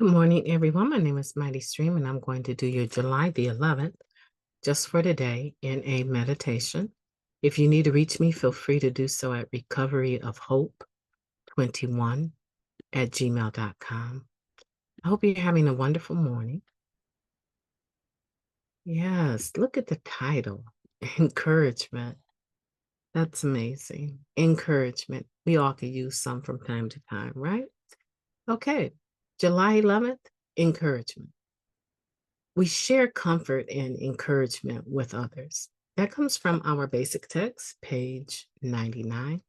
Good morning, everyone. My name is Mighty Stream, and I'm going to do your July the 11th just for today in a meditation. If you need to reach me, feel free to do so at recoveryofhope21@gmail.com. I hope you're having a wonderful morning. Yes, look at the title Encouragement. That's amazing. Encouragement. We all could use some from time to time, right? Okay, July 11th, encouragement. We share comfort and encouragement with others. That comes from our basic text, page 99.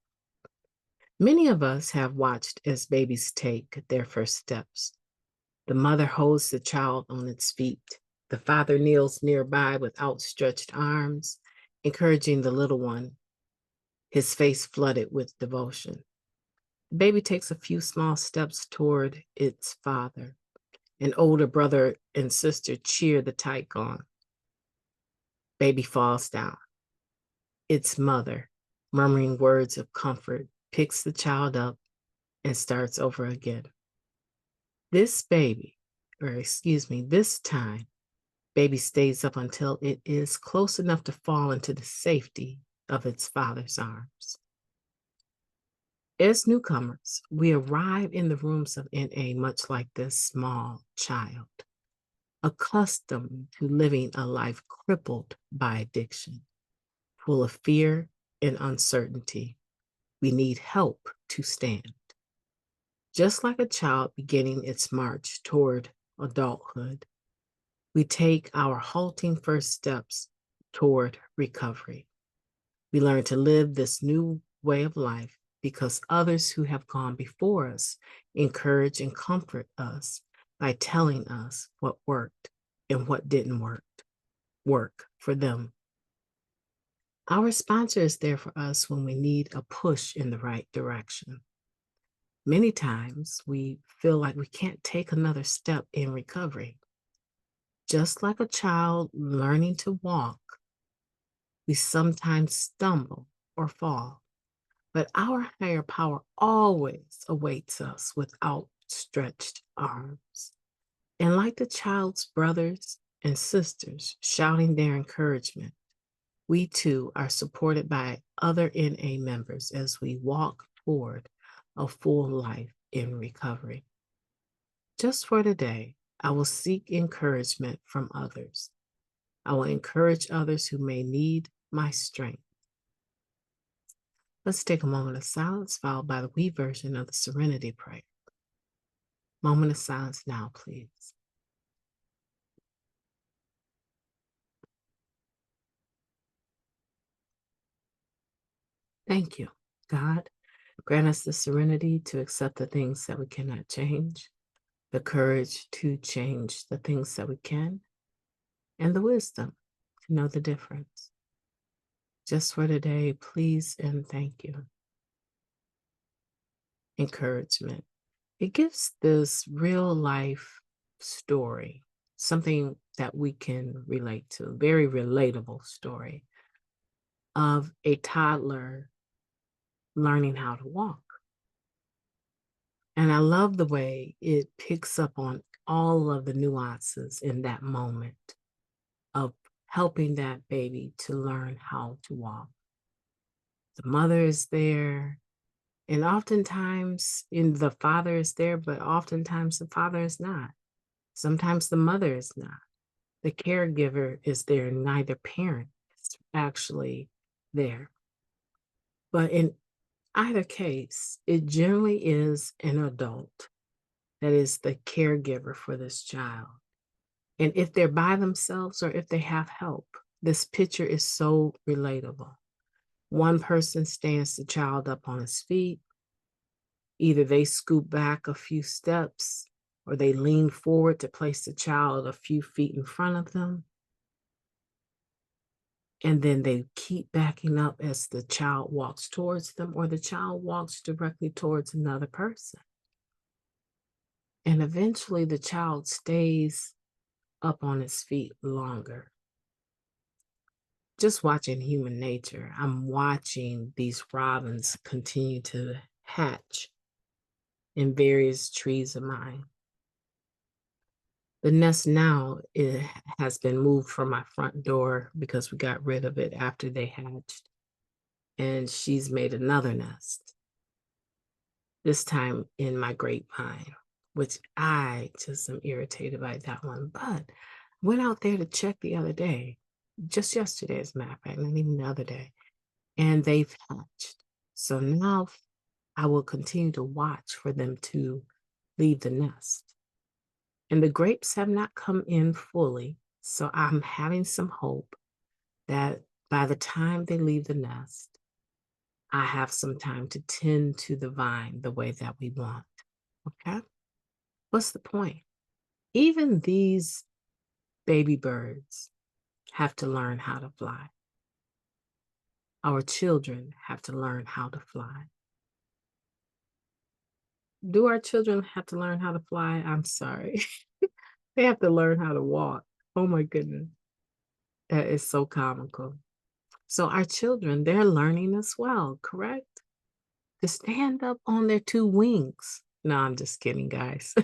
Many of us have watched as babies take their first steps. The mother holds the child on its feet. The father kneels nearby with outstretched arms, encouraging the little one, his face flooded with devotion. The baby takes a few small steps toward its father. An older brother and sister cheer the tyke on. Baby falls down. Its mother, murmuring words of comfort, picks the child up and starts over again. This baby, or excuse me, this time, baby stays up until it is close enough to fall into the safety of its father's arms. As newcomers, we arrive in the rooms of NA much like this small child, accustomed to living a life crippled by addiction, full of fear and uncertainty. We need help to stand. Just like a child beginning its march toward adulthood, we take our halting first steps toward recovery. We learn to live this new way of life because others who have gone before us encourage and comfort us by telling us what worked and what didn't work for them. Our sponsor is there for us when we need a push in the right direction. Many times we feel like we can't take another step in recovery. Just like a child learning to walk, we sometimes stumble or fall, but our higher power always awaits us with outstretched arms. And like the child's brothers and sisters shouting their encouragement, we too are supported by other NA members as we walk toward a full life in recovery. Just for today, I will seek encouragement from others. I will encourage others who may need my strength. Let's take a moment of silence, followed by the we version of the Serenity Prayer. Moment of silence now, please. Thank you, God. Grant us the serenity to accept the things that we cannot change, the courage to change the things that we can, and the wisdom to know the difference. Just for today, please and thank you. Encouragement. It gives this real life story, something that we can relate to, a very relatable story of a toddler learning how to walk. And I love the way it picks up on all of the nuances in that moment of helping that baby to learn how to walk. The mother is there, and oftentimes the father is there, but oftentimes the father is not. Sometimes the mother is not. The caregiver is there, neither parent is actually there. But in either case, it generally is an adult that is the caregiver for this child. And if they're by themselves or if they have help, this picture is so relatable. One person stands the child up on his feet. Either they scoop back a few steps or they lean forward to place the child a few feet in front of them. And then they keep backing up as the child walks towards them or the child walks directly towards another person. And eventually the child stays up on its feet longer. Just watching human nature, I'm watching these robins continue to hatch in various trees of mine. The nest now has been moved from my front door because we got rid of it after they hatched. And she's made another nest, this time in my grapevine, which I just am irritated by that one. But went out there to check the other day, just yesterday, as a matter of fact, not even the other day, and they've hatched. So now I will continue to watch for them to leave the nest. And the grapes have not come in fully, so I'm having some hope that by the time they leave the nest, I have some time to tend to the vine the way that we want. Okay? What's the point? Even these baby birds have to learn how to fly. Our children have to learn how to fly. Do our children have to learn how to fly? I'm sorry. They have to learn how to walk. Oh my goodness. That is so comical. So our children, they're learning as well, correct? To stand up on their two wings. No, I'm just kidding, guys.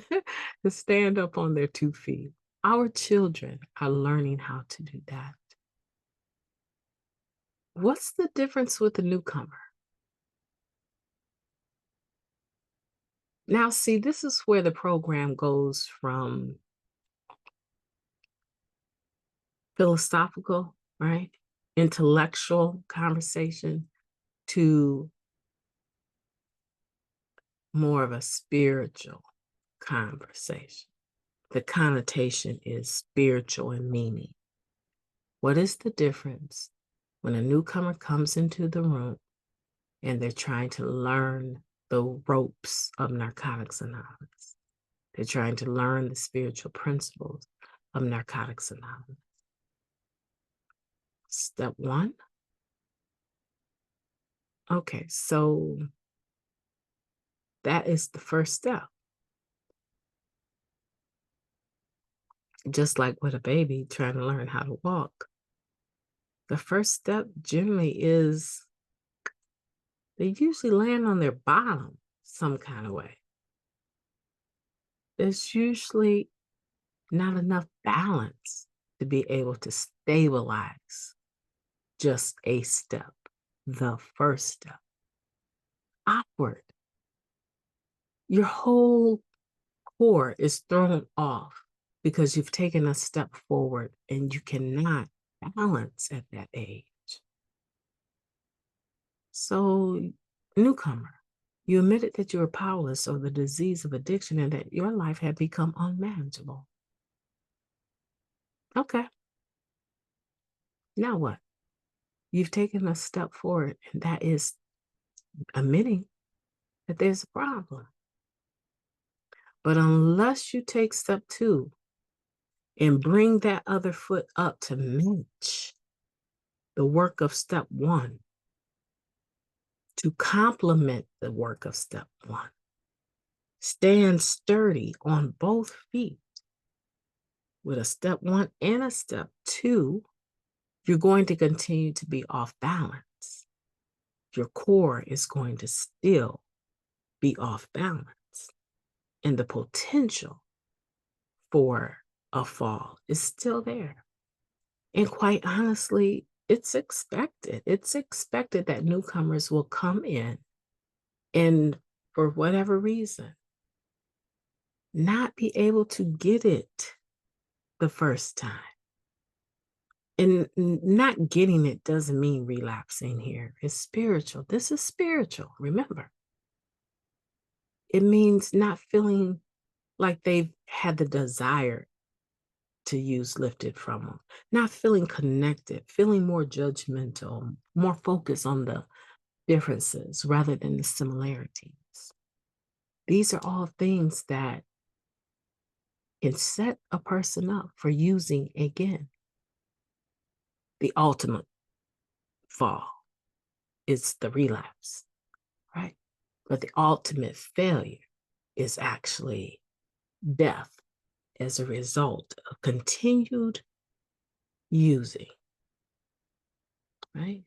To stand up on their 2 feet. Our children are learning how to do that. What's the difference with the newcomer? Now, see, this is where the program goes from philosophical, right? Intellectual conversation to more of a spiritual conversation. The connotation is spiritual in meaning. What is the difference when a newcomer comes into the room and they're trying to learn the ropes of Narcotics Anonymous? They're trying to learn the spiritual principles of Narcotics Anonymous. Step one. Okay, so that is the first step. Just like with a baby trying to learn how to walk. The first step generally is they usually land on their bottom some kind of way. There's usually not enough balance to be able to stabilize just a step, the first step. Awkward. Your whole core is thrown off because you've taken a step forward and you cannot balance at that age. So, newcomer, you admitted that you were powerless over the disease of addiction and that your life had become unmanageable. Okay, now what? You've taken a step forward, and that is admitting that there's a problem. But unless you take step two and bring that other foot up to match the work of step one, to complement the work of step one, stand sturdy on both feet with a step one and a step two, you're going to continue to be off balance. Your core is going to still be off balance. And the potential for a fall is still there. And quite honestly, it's expected. It's expected that newcomers will come in and, for whatever reason, not be able to get it the first time. And not getting it doesn't mean relapsing here. It's spiritual. This is spiritual, remember. It means not feeling like they've had the desire to use lifted from them, not feeling connected, feeling more judgmental, more focused on the differences rather than the similarities. These are all things that can set a person up for using again. The ultimate fall is the relapse, right? But the ultimate failure is actually death as a result of continued using, right?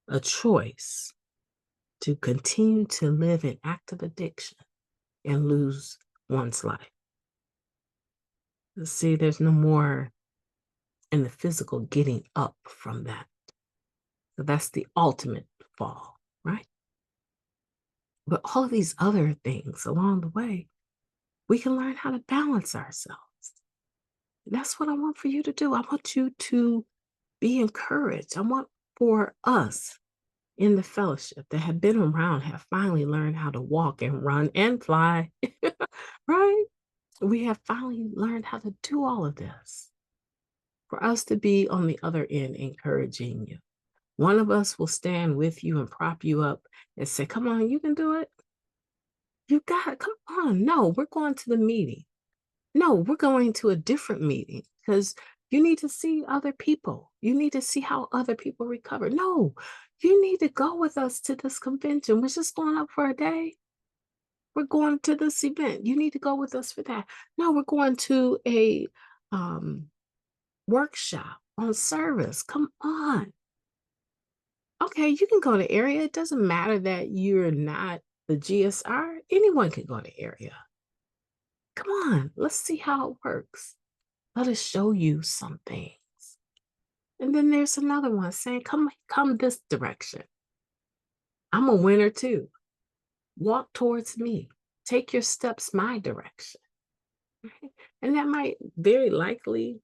A choice to continue to live in active addiction and lose one's life. See, there's no more in the physical getting up from that. So that's the ultimate fall, right? But all of these other things along the way, we can learn how to balance ourselves. That's what I want for you to do. I want you to be encouraged. I want for us in the fellowship that have been around, have finally learned how to walk and run and fly, right? We have finally learned how to do all of this. For us to be on the other end encouraging you. One of us will stand with you and prop you up and say, come on, you can do it. You got it. Come on. No, we're going to the meeting. No, we're going to a different meeting because you need to see other people. You need to see how other people recover. No, you need to go with us to this convention. We're just going up for a day. We're going to this event. You need to go with us for that. No, we're going to a workshop on service. Come on. Okay, you can go to area. It doesn't matter that you're not the GSR. Anyone can go to area. Come on, let's see how it works. Let us show you some things. And then there's another one saying, come this direction. I'm a winner too. Walk towards me. Take your steps my direction. Right? And that might very likely,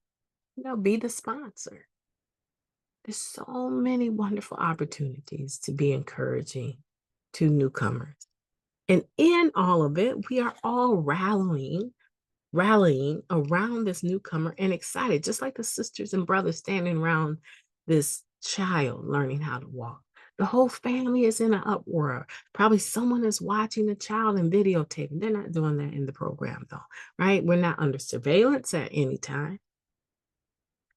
be the sponsor. There's so many wonderful opportunities to be encouraging to newcomers. And in all of it, we are all rallying around this newcomer and excited, just like the sisters and brothers standing around this child learning how to walk. The whole family is in an uproar. Probably someone is watching the child and videotaping. They're not doing that in the program, though, right? We're not under surveillance at any time,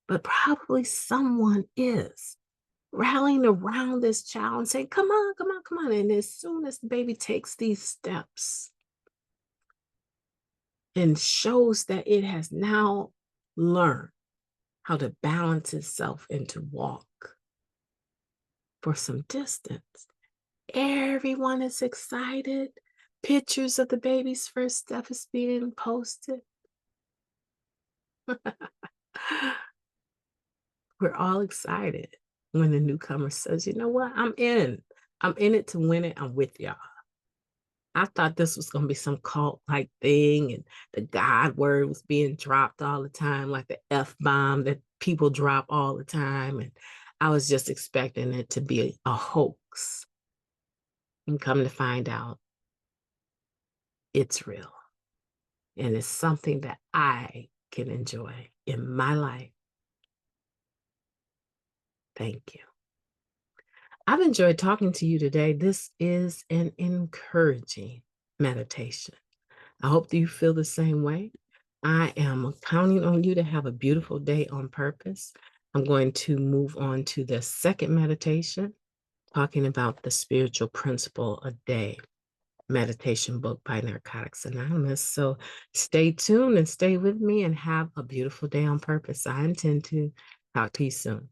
but probably someone is rallying around this child and saying, come on, come on, come on. And as soon as the baby takes these steps and shows that it has now learned how to balance itself and to walk for some distance, everyone is excited. Pictures of the baby's first step is being posted. We're all excited when the newcomer says, you know what, I'm in. I'm in it to win it. I'm with y'all. I thought this was going to be some cult like thing, and the God word was being dropped all the time, like the F bomb that people drop all the time. And I was just expecting it to be a hoax. And come to find out, it's real. And it's something that I can enjoy in my life. Thank you. I've enjoyed talking to you today. This is an encouraging meditation. I hope that you feel the same way. I am counting on you to have a beautiful day on purpose. I'm going to move on to the second meditation, talking about the spiritual principle a day meditation book by Narcotics Anonymous. So stay tuned and stay with me and have a beautiful day on purpose. I intend to talk to you soon.